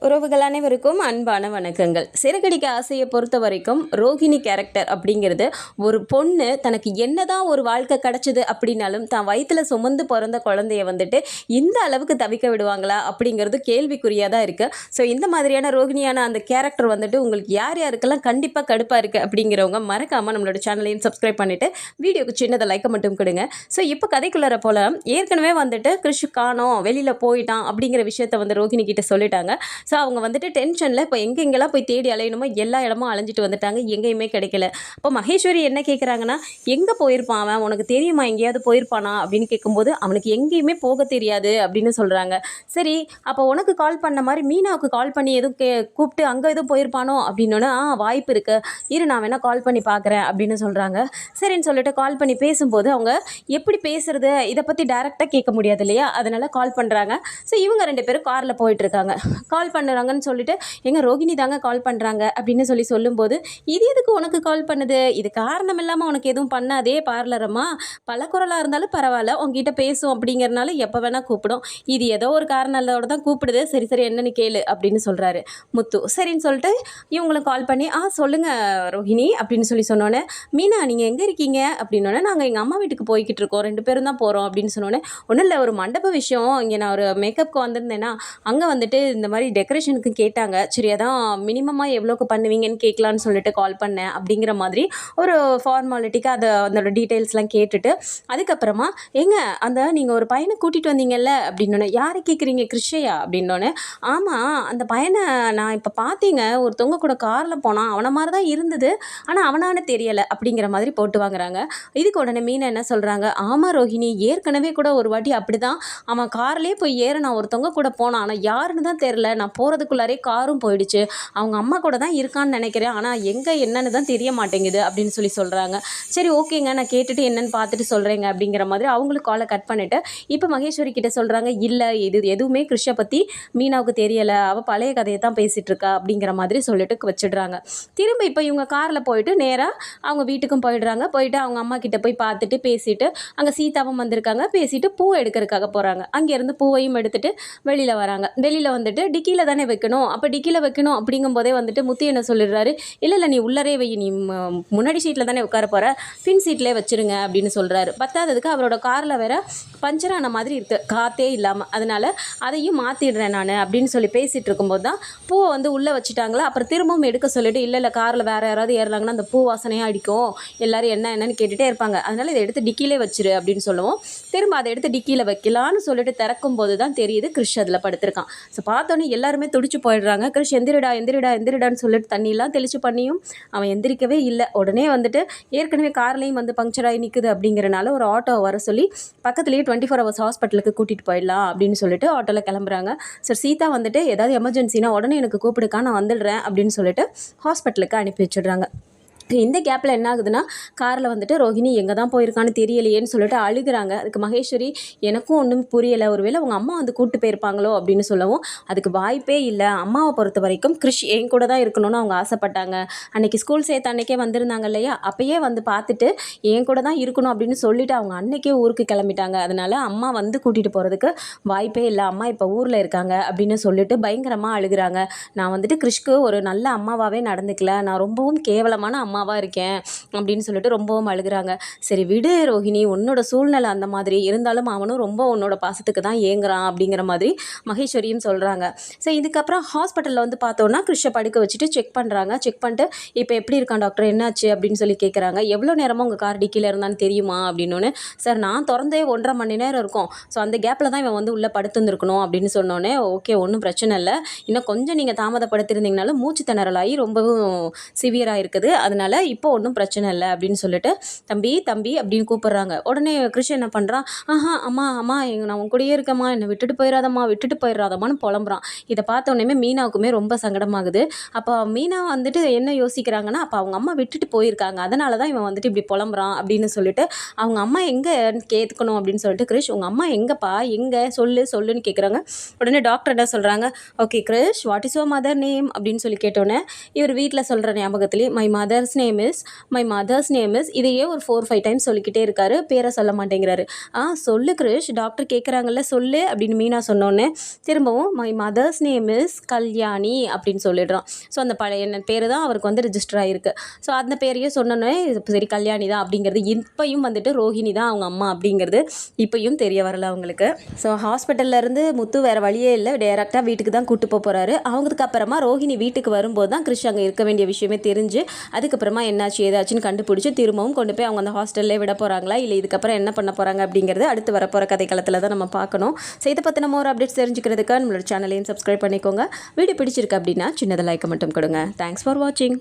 உறவுகள் அனைவருக்கும் அன்பான வணக்கங்கள். சிறகடிக்க ஆசையை பொறுத்த வரைக்கும் ரோஹிணி கேரக்டர் அப்படிங்கிறது ஒரு பொண்ணு தனக்கு என்னதான் ஒரு வாழ்க்கை கிடச்சிது அப்படின்னாலும் தான் வயிற்றில் சுமந்து பிறந்த குழந்தைய வந்துட்டு இந்த அளவுக்கு தவிக்க விடுவாங்களா அப்படிங்கிறது கேள்விக்குறியாக தான் இருக்குது. ஸோ இந்த மாதிரியான ரோஹிணியான அந்த கேரக்டர் வந்துட்டு உங்களுக்கு யார் யாருக்கெல்லாம் கண்டிப்பாக கடுப்பாக இருக்குது அப்படிங்கிறவங்க மறக்காமல் நம்மளோட சேனலையும் சப்ஸ்கிரைப் பண்ணிவிட்டு வீடியோக்கு சின்னதை லைக்கை மட்டும் கொடுங்க. ஸோ இப்போ கதைக்குள்ளார போல் ஏற்கனவே வந்துட்டு கிறிஷ் காணோம் வெளியில் போயிட்டான் அப்படிங்கிற விஷயத்த வந்து ரோஹிணி கிட்ட சொல்லிட்டாங்க. ஸோ அவங்க வந்துட்டு டென்ஷனில் இப்போ எங்கெங்கெல்லாம் போய் தேடி அலையணுமோ எல்லா இடமும் அலைஞ்சிட்டு வந்துட்டாங்க, எங்கேயுமே கிடைக்கல. அப்போ மகேஸ்வரி என்ன கேட்குறாங்கன்னா, எங்கே போயிருப்பான் அவன், உனக்கு தெரியுமா எங்கேயாவது போயிருப்பானா அப்படின்னு கேட்கும்போது அவனுக்கு எங்கேயுமே போக தெரியாது அப்படின்னு சொல்கிறாங்க. சரி, அப்போ உனக்கு கால் பண்ண மாதிரி மீனாவுக்கு கால் பண்ணி எதுவும் கூப்பிட்டு அங்கே எதுவும் போயிருப்பானோ அப்படின்னோன்னா வாய்ப்பு இருக்குது, இரு நான் வேணால் கால் பண்ணி பார்க்குறேன் அப்படின்னு சொல்கிறாங்க. சரின்னு சொல்லிட்டு கால் பண்ணி பேசும்போது அவங்க எப்படி பேசுறது இதை பற்றி டேரெக்டாக கேட்க முடியாது இல்லையா, அதனால் கால் பண்ணுறாங்க. ஸோ இவங்க ரெண்டு பேரும் காரில் போயிட்டுருக்காங்க. கால் பண்ணுறாங்கன்னு சொல்லிட்டு எங்கள் ரோகிணி தாங்க கால் பண்ணுறாங்க அப்படின்னு சொல்லும்போது, இது எதுக்கு உனக்கு கால் பண்ணுது, இது காரணம் இல்லாமல் உனக்கு எதுவும் பண்ணாதே பார்லரம்மா, பல குரலாக இருந்தாலும் பரவாயில்ல உங்ககிட்ட பேசும் அப்படிங்கிறனால எப்போ வேணால் கூப்பிடும், இது ஏதோ ஒரு காரணத்தோட தான் கூப்பிடுது, சரி சரி என்னன்னு கேளு அப்படின்னு சொல்கிறாரு முத்து. சரின்னு சொல்லிட்டு இவங்களும் கால் பண்ணி சொல்லுங்கள் ரோஹிணி அப்படின்னு சொன்னோன்னே, மீனா நீங்கள் எங்கே இருக்கீங்க அப்படின்னோடனே, நாங்கள் எங்கள் அம்மா வீட்டுக்கு போய்கிட்டு இருக்கோம், 2 பேரும் தான் போகிறோம் அப்படின்னு சொன்னோன்னே, ஒன்றும் இல்லை ஒரு மண்டப விஷயம், இங்கே நான் ஒரு மேக்கப்புக்கு வந்திருந்தேன்னா அங்கே வந்துட்டு இந்த மாதிரி டெக்கரேஷனுக்கு கேட்டாங்க, சரி அதான் மினிமமாக எவ்வளோக்கு பண்ணுவீங்கன்னு கேட்கலான்னு சொல்லிட்டு கால் பண்ணேன் அப்படிங்கிற மாதிரி ஒரு ஃபார்மாலிட்டிக்கு அதோட டீட்டெயில்ஸ்லாம் கேட்டுட்டு அதுக்கப்புறமா அந்த நீங்கள் ஒரு பையனை கூட்டிகிட்டு வந்தீங்கல்ல அப்படின்னோடனே, யாரை கேட்குறீங்க கிருஷ்ணயா அப்படின்னோடனே, ஆமாம் அந்த பையனை நான் இப்போ பார்த்தீங்க ஒருத்தவங்க கூட காரில் போனான், அவனை மாதிரி தான் இருந்தது, ஆனால் அவனானு தெரியலை அப்படிங்கிற மாதிரி போட்டு வாங்குறாங்க. இதுக்கு உடனே மீனா என்ன சொல்கிறாங்க, ஆமாம் ரோஹிணி ஏற்கனவே கூட ஒரு வாட்டி அப்படி தான் அவன் கார்லேயே போய் ஏற நான் ஒருத்தவங்க கூட போனான், ஆனால் யாருன்னு தான் தெரில, நான் போகிறதுக்குள்ளாரே காரும் போயிடுச்சு, அவங்க அம்மா கூட தான் இருக்கான்னு நினைக்கிறேன், ஆனால் எங்கே என்னன்னு தான் தெரிய மாட்டேங்குது அப்படின்னு சொல்கிறாங்க. சரி ஓகேங்க நான் கேட்டுட்டு என்னன்னு பார்த்துட்டு சொல்கிறேங்க அப்படிங்கிற மாதிரி அவங்களுக்கு காலை கட் பண்ணிவிட்டு இப்போ மகேஸ்வரி கிட்ட சொல்கிறாங்க, இல்லை இது எதுவுமே கிருஷ்ணை பற்றி மீனாவுக்கு தெரியலை, அவள் பழைய கதையை தான் பேசிகிட்டு இருக்கா அப்படிங்கிற மாதிரி சொல்லிட்டு வச்சிடுறாங்க. திரும்ப இப்போ இவங்க காரில் போயிட்டு நேராக அவங்க வீட்டுக்கும் போயிடுறாங்க. போயிட்டு அவங்க அம்மா கிட்ட போய் பார்த்துட்டு பேசிட்டு அங்கே சீதாவும் வந்திருக்காங்க, பேசிட்டு பூ எடுக்கிறதுக்காக போகிறாங்க. அங்கேருந்து பூவையும் எடுத்துகிட்டு வெளியில் வராங்க. வெளியில் வந்துட்டு டிக்கியில் தானே வைக்கணும், அப்போ டிக்கியில் வைக்கணும் அப்படிங்கும்போதே வந்துட்டு முத்து என்ன சொல்லிடுறாரு, இல்லை நீ உள்ளரே வை, நீ முன்னாடி சீட்டில் தானே உட்கார போகிற, பின் சீட்லேயே வச்சுருங்க அப்படின்னு சொல்கிறாரு. பத்தாததுக்கு அவரோட காரில் வேற பஞ்சர் ஆன மாதிரி இருக்குது, காற்றே இல்லாமல், அதனால் அதையும் மாற்றிடுறேன் நான் அப்படின்னு பேசிகிட்டு இருக்கும்போது தான் பூவை வந்து உள்ளே வச்சுட்டாங்களா. அப்புறம் திரும்பவும் எடுக்க சொல்லிட்டு, இல்லை காரில் வேறு யாராவது ஏறலாங்கன்னா அந்த பூ வாசனையாக அடிக்கும், எல்லோரும் என்னன்னு கேட்டுகிட்டே இருப்பாங்க, அதனால் இதை எடுத்து டிக்கிலே வச்சிரு அப்படின்னு சொல்லுவோம். திரும்ப அதை எடுத்து டிக்கியில் வைக்கலான்னு சொல்லிட்டு திறக்கும் போது தான் தெரியுது கிருஷ் அதில் படுத்திருக்கான். ஸோ பார்த்தோன்னே எல்லாருமே துடிச்சு போயிடுறாங்க. கிருஷ் எந்திரிடான்னு சொல்லிட்டு தண்ணியெல்லாம் தெளிச்சு பண்ணியும் அவன் எந்திரிக்கவே இல்லை. உடனே வந்துட்டு ஏற்கனவே கார்லேயும் வந்து பங்க்சர் ஆகி நிற்குது அப்படிங்கிறனால ஒரு ஆட்டோ வர சொல்லி பக்கத்துலேயே 24 hours ஹாஸ்பிட்டலுக்கு கூட்டிகிட்டு போயிடலாம் அப்படின்னு சொல்லிட்டு ஆட்டோவில் கிளம்புறாங்க. சார் சீதா வந்துட்டு ஏதாவது எமர்ஜென்சினா உடனே எனக்கு கூப்பிடுக்கா, நான் வந்துடுறேன் அப்படின்னு சொல்லிட்டு ஹாஸ்பிட்டலுக்கு அனுப்பி வச்சிடுறாங்க. இந்த கேப்பில் என்ன ஆகுதுன்னா, காரில் வந்துட்டு ரோஹிணி எங்கே தான் போயிருக்கான்னு தெரியலையேன்னு சொல்லிட்டு அழுகிறாங்க. அதுக்கு மகேஸ்வரி எனக்கும் ஒன்றும் புரியலை, ஒருவேளை உங்கள் அம்மா வந்து கூப்பிட்டு போயிருப்பாங்களோ அப்படின்னு சொல்லவும், அதுக்கு வாய்ப்பே இல்லை, அம்மாவை பொறுத்த வரைக்கும் கிருஷ் என் கூட தான் இருக்கணும்னு அவங்க ஆசைப்பட்டாங்க, அன்றைக்கி ஸ்கூல் சேர்த்து அன்றைக்கே வந்திருந்தாங்க இல்லையா, அப்போயே வந்து பார்த்துட்டு என் கூட தான் இருக்கணும் அப்படின்னு சொல்லிவிட்டு அவங்க அன்றைக்கே ஊருக்கு கிளம்பிட்டாங்க, அதனால் அம்மா வந்து கூட்டிகிட்டு போகிறதுக்கு வாய்ப்பே இல்லை, அம்மா இப்போ ஊரில் இருக்காங்க அப்படின்னு சொல்லிட்டு பயங்கரமாக அழுகிறாங்க. நான் வந்துட்டு கிருஷ்க்கு ஒரு நல்ல அம்மாவாகவே நடந்துக்கல, நான் ரொம்பவும் கேவலமான அம்மாவாக இருக்கேன் அப்படின்னு சொல்லிட்டு ரொம்பவும் அழுகிறாங்க. சரி விடு ரோஹிணி, உன்னோட சூழ்நிலை அந்த மாதிரி இருந்தாலும் அவனும் ரொம்ப உன்னோட பாசத்துக்கு தான் ஏங்குறான் அப்படிங்கிற மாதிரி மகேஸ்வரியும் சொல்கிறாங்க. ஸோ இதுக்கப்புறம் ஹாஸ்பிட்டலில் வந்து பார்த்தோன்னா கிருஷ்ணை படுக்க வச்சுட்டு செக் பண்ணுறாங்க. செக் பண்ணிட்டு இப்போ எப்படி இருக்கான் டாக்டர், என்னாச்சு அப்படின்னு கேட்குறாங்க. எவ்வளோ நேரமாக உங்கள் கார் டிக்கியில் இருந்தான்னு தெரியுமா அப்படின்னோடனே, சார் நான் திறந்தே 1.5 மணி நேரம் இருக்கும், ஸோ அந்த கேப்பில் தான் இவன் வந்து உள்ளே படுத்துருந்துருக்கணும் அப்படின்னு சொன்னோன்னே, ஓகே ஒன்றும் பிரச்சனை இல்லை, இன்னும் கொஞ்சம் நீங்கள் தாமதப்படுத்திருந்தீங்கனாலும் மூச்சு திணறலாகி ரொம்பவும் சிவியராக இருக்குது, அதனால் இப்போ ஒன்றும் பிரச்சனை இல்லை அப்படின்னு சொல்லிட்டு தம்பி அப்படின்னு கூப்பிட்றாங்க. உடனே கிருஷ் என்ன பண்ணுறான், அம்மா நான் உன் கூடயே இருக்கம்மா, என்னை விட்டுட்டு போயிடாதம்மான்னு புலம்புறான். இதை பார்த்த உடனே மீனாவுக்குமே ரொம்ப சங்கடமாகுது. அப்போ மீனா வந்துட்டு என்ன யோசிக்கிறாங்கன்னா, அப்போ அவங்க அம்மா விட்டுட்டு போயிருக்காங்க, அதனால தான் இவன் வந்துட்டு இப்படி புலம்புறான் அப்படின்னு சொல்லிட்டு அவங்க அம்மா எங்கே கேட்கணும் அப்படின்னு சொல்லிட்டு, கிருஷ் உங்கள் அம்மா எங்கேப்பா, எங்கே சொல்லுன்னு கேட்குறாங்க. உடனே டாக்டர் என்ன சொல்கிறாங்க, okay Krish what is your mother name அப்படின்னு கேட்டோன்னே இவர் வீட்டில் சொல்கிற ஞாபகத்துலேயே my mother's name is, my mother's name is, இதையே ஒரு 4-5 டைம்ஸ் சொல்லிக்கிட்டே இருக்காரு. பேரை சொல்ல மாட்டேங்கிறாரு. சொல்லு கிரிஷ், டாக்டர் கேட்குறாங்கல்ல சொல்லு அப்படின்னு மீனா சொன்னோன்னே திரும்பவும் my mother's name is Kalyani அப்படின்னு சொல்லிடுறான். ஸோ அந்த பழைய பேர் தான் அவருக்கு வந்து ரிஜிஸ்டர் ஆகிருக்கு. ஸோ அந்த பேரையே சொன்னோன்னே சரி கல்யாணி தான் அப்படிங்கிறது, இப்பையும் வந்துட்டு ரோஹிணி தான் அவங்க அம்மா அப்படிங்கிறது இப்பையும் தெரிய வரல அவங்களுக்கு. ஸோ ஹாஸ்பிட்டல்லேருந்து முத்து வேறு வழியே இல்லை, டேரெக்டாக வீட்டுக்கு தான் கூட்டு போகிறாரு. அவங்களுக்கு அப்புறமா ரோஹிணி வீட்டுக்கு வரும்போது தான் கிறிஷ் அங்கே இருக்க வேண்டிய விஷயமே தெரிஞ்சு அதுக்கப்புறமா என்னாச்சு ஏதாச்சுன்னு கண்டுபிடிச்சி திரும்பவும் கொண்டு போய் அவங்க அந்த ஹாஸ்டல்லே விட போகிறாங்களா இல்லை இதுக்கப்புறம் என்ன பண்ண போகிறாங்க அப்படிங்கிறது அடுத்து வரப்போகிற கதைக்களத்தில் தான் நம்ம பார்க்கணும். ஸோ இதை பற்றின மோர் அப்டேட்ஸ் தெரிஞ்சுக்கிறதுக்காக நம்மளோட சேனலையும் சப்ஸ்கிரைப் பண்ணிக்கோங்க. வீடியோ பிடிச்சிருக்கு அப்படின்னா சின்னதாக லைக்கை மட்டும் கொடுங்க. தேங்க்ஸ் ஃபார் வாட்சிங்.